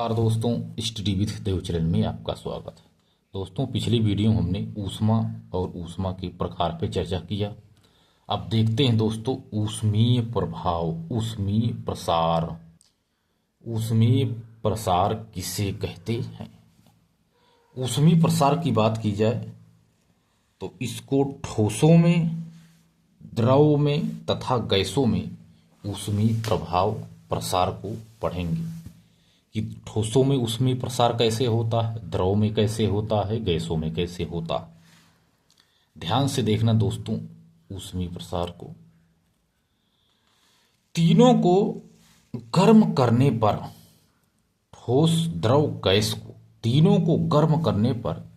और दोस्तों, study with Dev channel में आपका स्वागत है। दोस्तों, पिछली वीडियो में हमने ऊष्मा और ऊष्मा के प्रकार पे चर्चा किया। अब देखते हैं दोस्तों, ऊष्मीय प्रभाव, ऊष्मीय प्रसार। ऊष्मीय प्रसार किसे कहते हैं? ऊष्मीय प्रसार की बात की जाए तो इसको ठोसों में, द्रव में तथा गैसों में ऊष्मीय प्रभाव प्रसार को पढ़ेंगे कि ठोसों में ऊष्मीय प्रसार कैसे होता है, द्रव में कैसे होता है, गैसों में कैसे होता है। ध्यान से देखना दोस्तों, ऊष्मीय प्रसार को तीनों को गर्म करने पर, ठोस, द्रव, गैस को तीनों को गर्म करने पर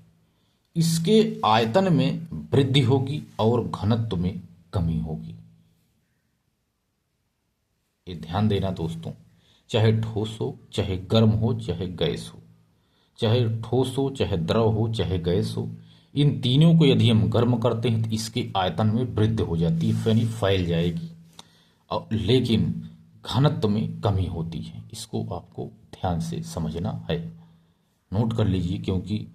इसके आयतन में वृद्धि होगी और घनत्व में कमी होगी। ये ध्यान देना दोस्तों, चाहे ठोस हो, चाहे गर्म हो, चाहे गैस हो, चाहे ठोस हो, चाहे द्रव हो, चाहे गैस हो, इन तीनों को यदि हम गर्म करते हैं तो इसके आयतन में वृद्धि हो जाती है, यानी फैल जाएगी, और लेकिन घनत्व में कमी होती है। इसको आपको ध्यान से समझना है, नोट कर लीजिए, क्योंकि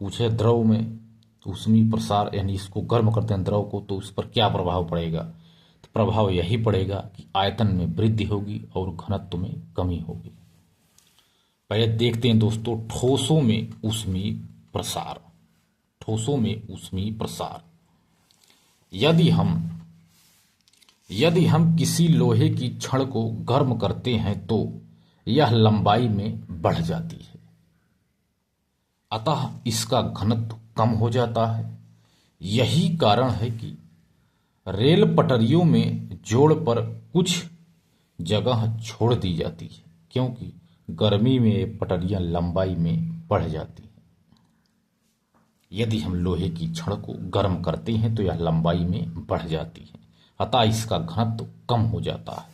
पूछे द्रव में ऊष्मीय प्रसार यानी इसको गर्म करते हैं द्रव को, तो उस पर क्या प्रभाव पड़ेगा? तो प्रभाव यही पड़ेगा कि आयतन में वृद्धि होगी और घनत्व में कमी होगी। पहले देखते हैं दोस्तों, ठोसों में ऊष्मीय प्रसार। ठोसों में ऊष्मीय प्रसार, यदि हम किसी लोहे की छड़ को गर्म करते हैं तो यह लंबाई में बढ़ जाती है, अतः इसका घनत्व कम हो जाता है। यही कारण है कि रेल पटरियों में जोड़ पर कुछ जगह छोड़ दी जाती है, क्योंकि गर्मी में पटरियां लंबाई में बढ़ जाती हैं। यदि हम लोहे की छड़ को गर्म करते हैं तो यह लंबाई में बढ़ जाती है, अतः इसका घनत्व कम हो जाता है।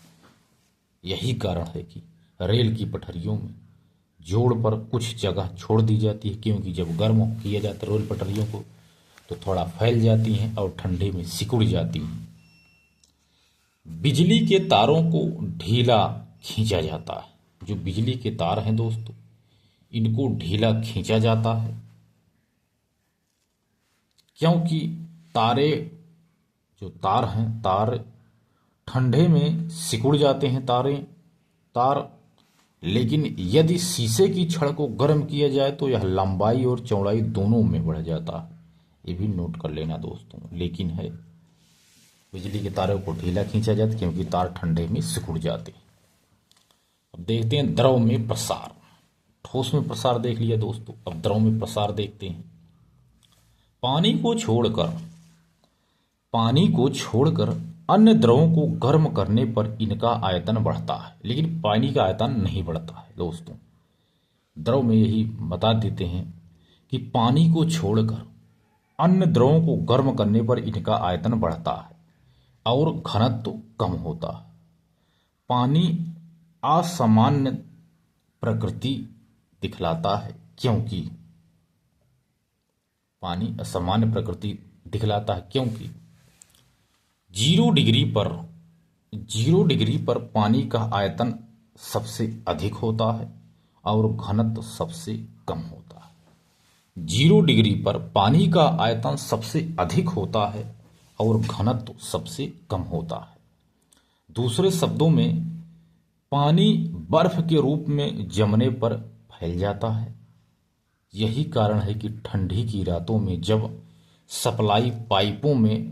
यही कारण है कि रेल की पटरियों में जोड़ पर कुछ जगह छोड़ दी जाती है, क्योंकि जब गर्म किया जाता है रेल पटरियों को तो थोड़ा फैल जाती हैं और ठंडे में सिकुड़ जाती हैं। बिजली के तारों को ढीला खींचा जाता है। जो बिजली के तार हैं दोस्तों, इनको ढीला खींचा जाता है, क्योंकि तार हैं, तार ठंडे में सिकुड़ जाते हैं तार। लेकिन यदि शीशे की छड़ को गर्म किया जाए तो यह लंबाई और चौड़ाई दोनों में बढ़ जाता है। ये भी नोट कर लेना दोस्तों। लेकिन है, बिजली के तारों को ढीला खींचा जाता है क्योंकि तार ठंडे में सिकुड़ जाते हैं। अब देखते हैं द्रव में प्रसार। ठोस में प्रसार देख लिया दोस्तों, अब द्रव में प्रसार देखते हैं। पानी को छोड़कर अन्य द्रवों को गर्म करने पर इनका आयतन बढ़ता है, लेकिन पानी का आयतन नहीं बढ़ता है दोस्तों। द्रव में यही बता देते हैं कि पानी को छोड़कर अन्य द्रवों को गर्म करने पर इनका आयतन बढ़ता है और घनत्व कम होता है। पानी असामान्य प्रकृति दिखलाता है, क्योंकि जीरो डिग्री पर पानी का आयतन सबसे अधिक होता है और घनत्व सबसे कम होता है। 0 डिग्री पर पानी का आयतन सबसे अधिक होता है और घनत्व सबसे कम होता है। दूसरे शब्दों में, पानी बर्फ के रूप में जमने पर फैल जाता है। यही कारण है कि ठंडी की रातों में जब सप्लाई पाइपों में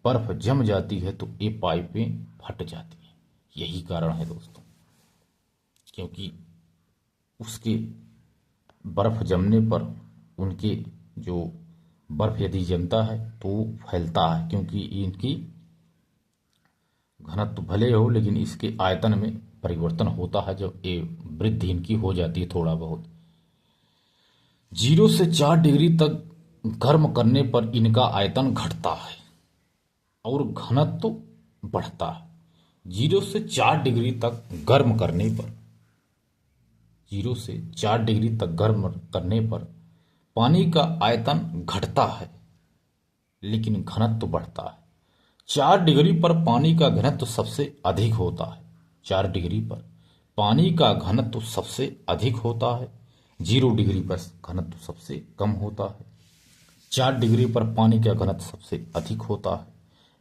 बर्फ जम जाती है तो ये पाइपें फट जाती हैं। यही कारण है दोस्तों, क्योंकि उसके बर्फ जमने पर उनके जो बर्फ यदि जमता है तो फैलता है, क्योंकि इनकी घनत्व भले हो लेकिन इसके आयतन में परिवर्तन होता है जब ये वृद्धि इनकी हो जाती है थोड़ा बहुत। 0 से 4 डिग्री तक गर्म करने पर इनका आयतन घटता है और घनत्व बढ़ता है। 0 से 4 डिग्री तक गर्म करने पर 0 से 4 डिग्री तक गर्म करने पर पानी का आयतन घटता है लेकिन घनत्व बढ़ता है। 4 डिग्री पर पानी का घनत्व सबसे अधिक होता है। 4 डिग्री पर पानी का घनत्व सबसे अधिक होता है, 0 डिग्री पर घनत्व सबसे कम होता है, 4 डिग्री पर पानी का घनत्व सबसे अधिक होता है।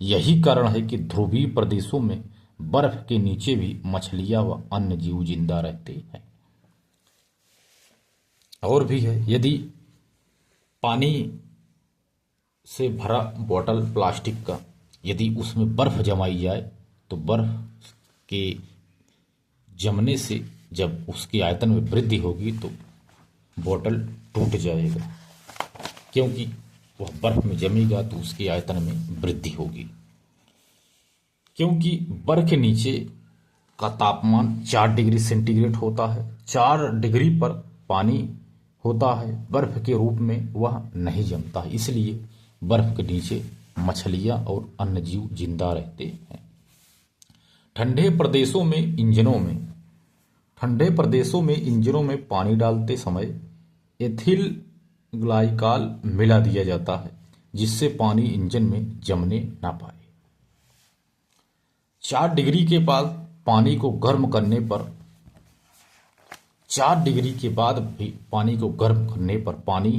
यही कारण है कि ध्रुवीय प्रदेशों में बर्फ के नीचे भी मछलियां व अन्य जीव जिंदा रहते हैं। और भी है, यदि पानी से भरा बोतल प्लास्टिक का, यदि उसमें बर्फ जमाई जाए तो बर्फ के जमने से जब उसके आयतन में वृद्धि होगी तो बोतल टूट जाएगा, क्योंकि वह बर्फ में जमेगा तो उसके आयतन में वृद्धि होगी। क्योंकि बर्फ के नीचे का तापमान 4 डिग्री सेंटीग्रेड होता है, 4 डिग्री पर पानी होता है, बर्फ के रूप में वह नहीं जमता है, इसलिए बर्फ के नीचे मछलियां और अन्य जीव जिंदा रहते हैं। ठंडे प्रदेशों में इंजनों में पानी डालते समय एथिल ग्लाइकॉल मिला दिया जाता है, जिससे पानी इंजन में जमने ना पाए। 4 डिग्री के बाद पानी को गर्म करने पर 4 डिग्री के बाद भी पानी को गर्म करने पर पानी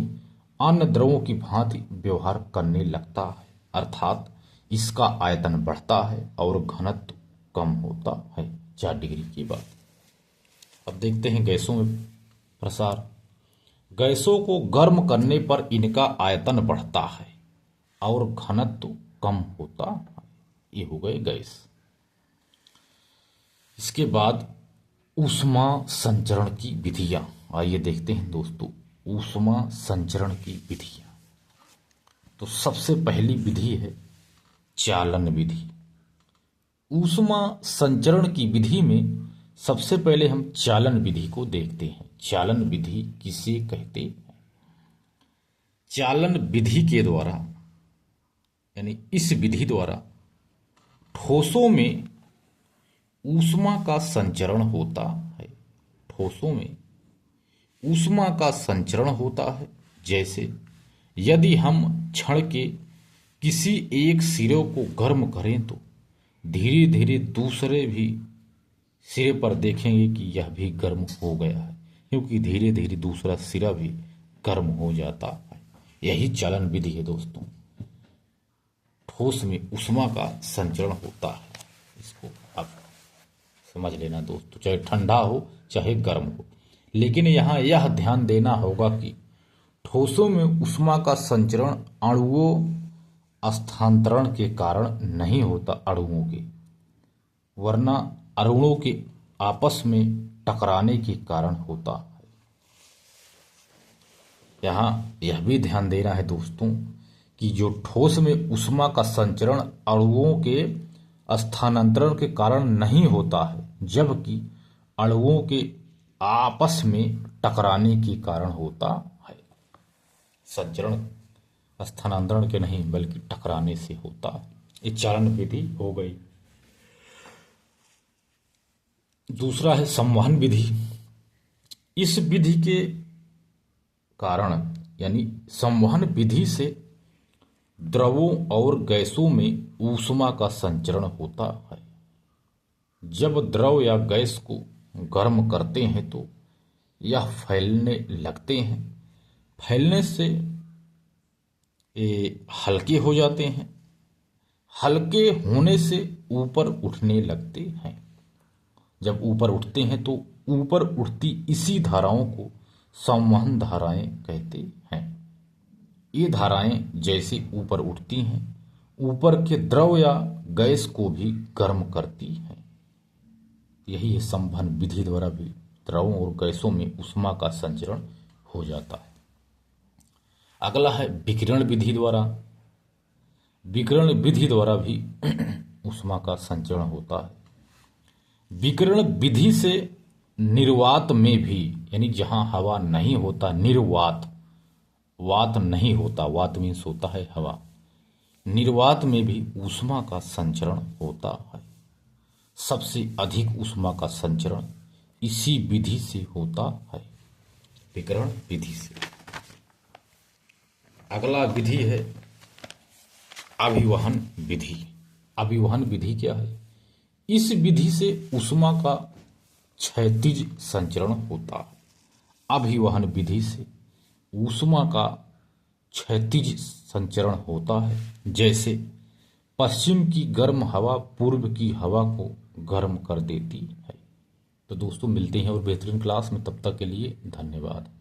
अन्य द्रवों की भांति व्यवहार करने लगता है, अर्थात इसका आयतन बढ़ता है और घनत्व कम होता है 4 डिग्री के बाद। अब देखते हैं गैसों में प्रसार। गैसों को गर्म करने पर इनका आयतन बढ़ता है और घनत्व कम होता है। ये हो गए गैस। इसके बाद ऊष्मा संचरण की विधियां। आइए देखते हैं दोस्तों ऊष्मा संचरण की विधियां। तो सबसे पहली विधि है चालन विधि। ऊष्मा संचरण की विधि में सबसे पहले हम चालन विधि को देखते हैं। चालन विधि किसे कहते हैं? चालन विधि के द्वारा यानी इस विधि द्वारा ठोसों में ऊष्मा का संचरण होता है। ठोसों में ऊष्मा का संचरण होता है। जैसे यदि हम क्षण के किसी एक सिरे को गर्म करें तो धीरे धीरे दूसरे भी सिरे पर देखेंगे कि यह भी गर्म हो गया है, क्योंकि धीरे धीरे दूसरा सिरा भी गर्म हो जाता है। यही चालन विधि है दोस्तों। ठोस में ऊष्मा का संचरण होता है। इसको आप समझ लेना दोस्तों, चाहे ठंडा हो चाहे गर्म हो। लेकिन यहाँ यह ध्यान देना होगा कि ठोसों में ऊष्मा का संचरण अणुओं स्थानांतरण के कारण नहीं होता, अणुओं के, वरना अणुओं के आपस में टकराने के कारण होता है। यहाँ यह भी ध्यान देना है दोस्तों कि जो ठोस में ऊष्मा का संचरण अणुओं के स्थानांतरण के कारण नहीं होता है, जबकि अणुओं के आपस में टकराने के कारण होता है। संचरण स्थानांतरण के नहीं बल्कि टकराने से होता है। ये चालन विधि हो गई। दूसरा है संवहन विधि। इस विधि के कारण यानी संवहन विधि से द्रवों और गैसों में ऊष्मा का संचरण होता है। जब द्रव या गैस को गर्म करते हैं तो यह फैलने लगते हैं। फैलने से ये हल्के हो जाते हैं। हल्के होने से ऊपर उठने लगते हैं। जब ऊपर उठते हैं तो ऊपर उठती इसी धाराओं को संवहन धाराएं कहते हैं। ये धाराएं जैसे ऊपर उठती हैं, ऊपर के द्रव या गैस को भी गर्म करती हैं। यही है संवहन विधि द्वारा भी द्रवों और गैसों में ऊष्मा का संचरण हो जाता है। अगला है विकिरण विधि द्वारा। विकिरण विधि द्वारा भी ऊष्मा का संचरण होता है। विकिरण विधि से निर्वात में भी यानी जहां हवा नहीं होता, निर्वात, वात नहीं होता, वात मीन्स होता है हवा, निर्वात में भी ऊष्मा का संचरण होता है। सबसे अधिक ऊष्मा का संचरण इसी विधि से होता है, विकिरण विधि से। अगला विधि है अभिवहन विधि। अभिवहन विधि क्या है? इस विधि से ऊष्मा का क्षैतिज संचरण होता है। अभिवहन विधि से ऊष्मा का क्षैतिज संचरण होता है, जैसे पश्चिम की गर्म हवा पूर्व की हवा को गर्म कर देती है। तो दोस्तों मिलते हैं और बेहतरीन क्लास में, तब तक के लिए धन्यवाद।